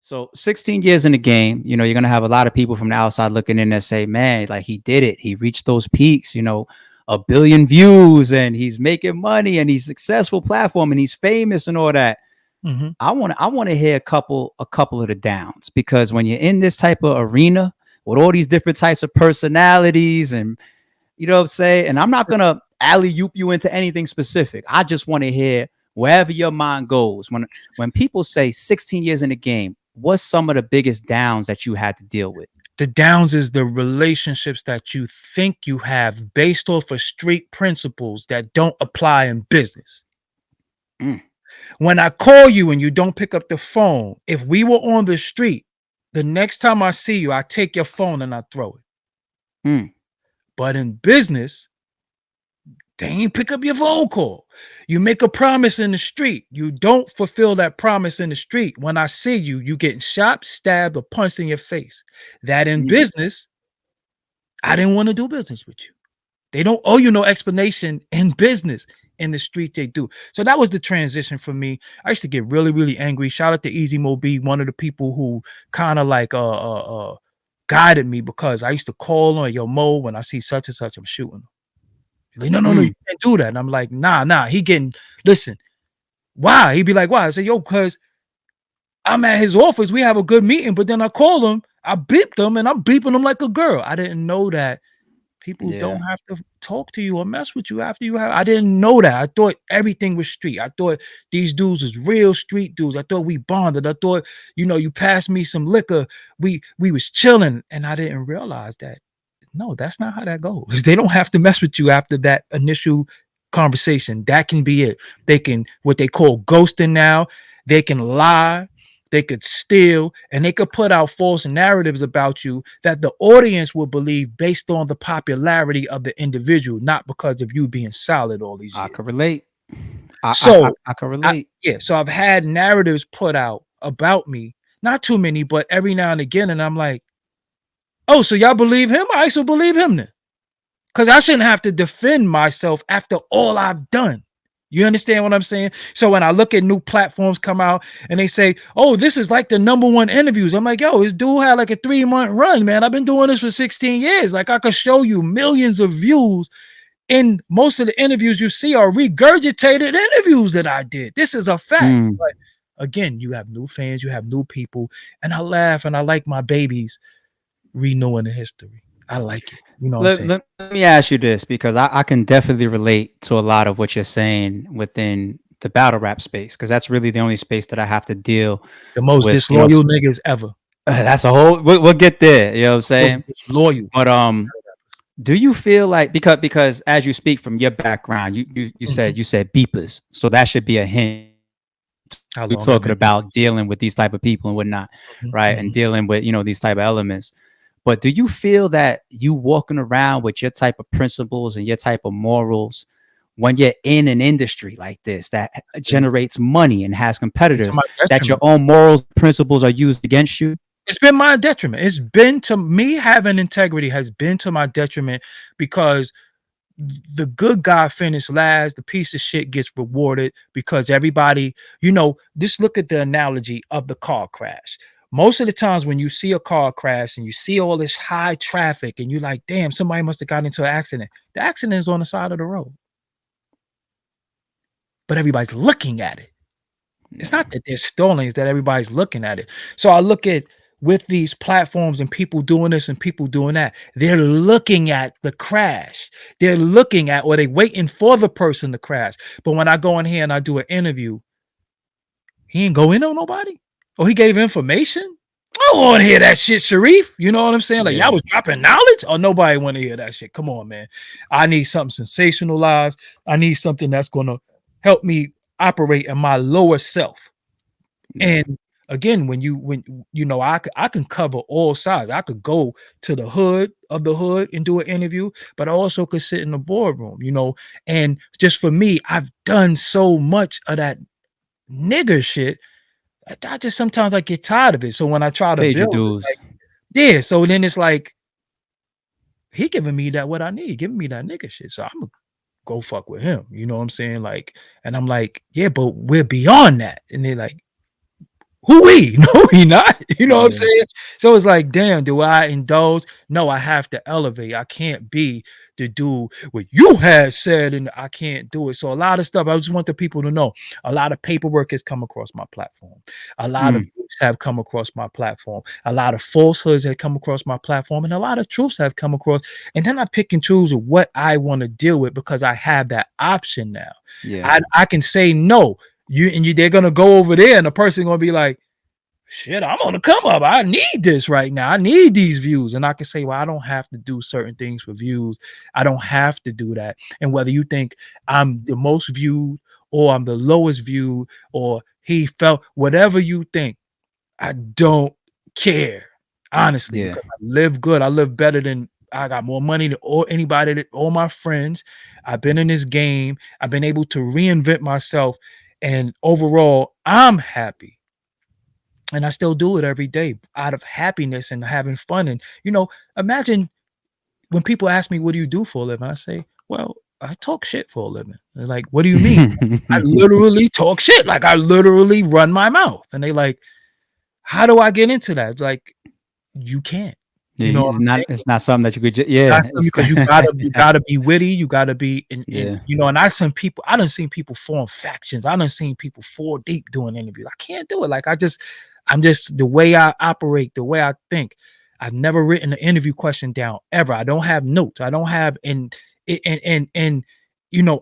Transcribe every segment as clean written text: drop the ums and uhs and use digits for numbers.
So 16 years in the game, you're gonna have a lot of people from the outside looking in and say, man, like he did it. He reached those peaks, 1 billion views and he's making money and he's successful platform and he's famous and all that. Mhm. I want to hear a couple of the downs, because when you're in this type of arena with all these different types of personalities, and you know what I'm saying, and I'm not gonna alley oop you into anything specific. I just want to hear wherever your mind goes. When people say 16 years in the game, what's some of the biggest downs that you had to deal with? The downs is the relationships that you think you have based off of street principles that don't apply in business. Mm, When I call you and you don't pick up the phone, if we were on the street, the next time I see you, I take your phone and I throw it. mm, But in business, they ain't pick up your phone call. You make a promise in the street. You don't fulfill that promise in the street. When I see you, you getting shot, stabbed, or punched in your face. That in mm. business, I didn't want to do business with you. They don't owe you no explanation in business. In the street, they do. So that was the transition for me. I used to get really, really angry. Shout out to Easy Mo B, one of the people who kind of like guided me, because I used to call on, yo, Mo, when I see such and such, I'm shooting. He's like, no, no, no, you Mm. can't do that. And I'm like, nah. He getting, listen, why? He'd be like, why? I say, yo, because I'm at his office. We have a good meeting, but then I call him, I beeped him, and I'm beeping him like a girl. I didn't know that people don't Yeah. have to talk to you or mess with you after you have. I didn't know that. I thought everything was street. I thought these dudes was real street dudes. I thought we bonded. I thought, you passed me some liquor. We was chilling, and I didn't realize that. No, that's not how that goes. They don't have to mess with you after that initial conversation. That can be it. They can, what they call ghosting now. They can lie. They could steal, and they could put out false narratives about you that the audience will believe based on the popularity of the individual, not because of you being solid all these I years. could relate. So, I could relate. yeah, so I've had narratives put out about me, not too many, but every now and again, and I'm like, oh, so y'all believe him? I also believe him then, because I shouldn't have to defend myself after all I've done. You understand what I'm saying? So when I look at new platforms come out and they say, oh, this is like the #1 interviews, I'm like, yo, this dude had like a 3-month run, man. I've been doing this for 16 years. Like, I could show you millions of views, and most of the interviews you see are regurgitated interviews that I did. This is a fact. Mm. But again, you have new fans, you have new people, and I laugh and I like my babies renewing the history. I like it. You know what I'm saying? Let me ask you this, because I can definitely relate to a lot of what you're saying within the battle rap space, because that's really the only space that I have to deal The most with. disloyal niggas ever. That's a whole. We'll get there. You know what I'm Most saying? disloyal. But do you feel like, because as you speak from your background, you Mhm. said beepers, so that should be a hint. How We're long I've talking been doing about dealing with these type of people and whatnot, this. Mhm, right? And mhm. dealing with these type of elements. But do you feel that you walking around with your type of principles and your type of morals when you're in an industry like this that Been generates money and has been to competitors, my that your detriment. own morals, principles are used against you? It's been my detriment. It's been to me having integrity has been to my detriment, because the good guy finished last. The piece of shit gets rewarded because everybody, just look at the analogy of the car crash. Most of the times when you see a car crash and you see all this high traffic and you're like, damn, somebody must have gotten into an accident. The accident is on the side of the road, but everybody's looking at it. It's Yeah. not that they're stolen, it's that everybody's looking at it. So I look at, with these platforms and people doing this and people doing that, they're looking at the crash. They're looking at, or they waiting for the person to crash. But when I go in here and I do an interview, he ain't go in on nobody. Or he gave information. I don't want to hear that shit, Sharif. You know what I'm saying? Like, y'all Yeah. was dropping knowledge, or nobody want to hear that shit. Come on, man. I need something sensationalized. I need something that's gonna help me operate in my lower self. Yeah. And again, I can cover all sides. I could go to the hood of the hood and do an interview, but I also could sit in the boardroom, and just for me, I've done so much of that nigger shit. I just sometimes I get tired of it. So when I try to Paid your build it, dues. like, yeah, so then it's like he giving me that what I need, giving me that nigga shit. So I'm gonna go fuck with him. You know what I'm saying? Like, and I'm like, yeah, but we're beyond that. And they're like, who we? No, he not. You know what I'm Yeah. saying? So it's like, damn, do I indulge? No, I have to elevate. I can't be the dude what you had said, and I can't do it. So a lot of stuff, I just want the people to know. A lot of paperwork has come across my platform. A lot of Mm, books have come across my platform. A lot of falsehoods have come across my platform, and a lot of truths have come across. And then I pick and choose what I want to deal with because I have that option now. yeah. I can say no. They're gonna go over there, and the person gonna be like, shit, I'm on the come up. I need this right now. I need these views. And I can say, well, I don't have to do certain things for views. I don't have to do that. And whether you think I'm the most viewed or I'm the lowest viewed or he felt whatever you think, I don't care, honestly, Yeah. because I live good. I live better than I got more money than anybody, all my friends. I've been in this game. I've been able to reinvent myself. And overall, I'm happy. And I still do it every day out of happiness and having fun. And, imagine when people ask me, what do you do for a living? I say, well, I talk shit for a living. They're like, what do you mean? I literally talk shit. Like I literally run my mouth. And they like, how do I get into that? It's like, you can't. Yeah, You know what it's I'm not saying? it's not something that you could just That's yeah, it's because you gotta be witty, you gotta be yeah. and I done seen people form factions. I done seen people 4 deep doing interviews. I can't do it. Like I'm just the way I operate, the way I think. I've never written an interview question down ever. I don't have notes. I don't have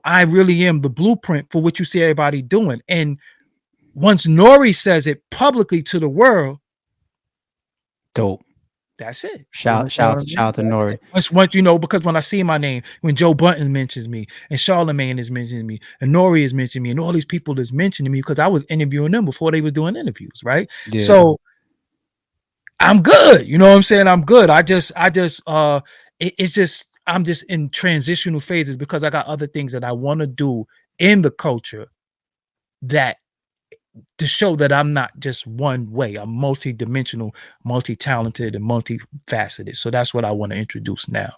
I really am the blueprint for what you see everybody doing. And once Nori says it publicly to the world, Dope. that's it. You Shout understand shout what I out shout mean? out to That's Nori. it. Once because when I see my name, when Joe Button mentions me, and Charlemagne is mentioning me, and Nori is mentioning me, and all these people is mentioning me because I was interviewing them before they was doing interviews, right? Yeah. So I'm good. You know what I'm saying? I'm good. It's just I'm just in transitional phases because I got other things that I want to do in the culture that to show that I'm not just one way. I'm multi-dimensional, multi-talented, and multifaceted. So that's what I want to introduce now.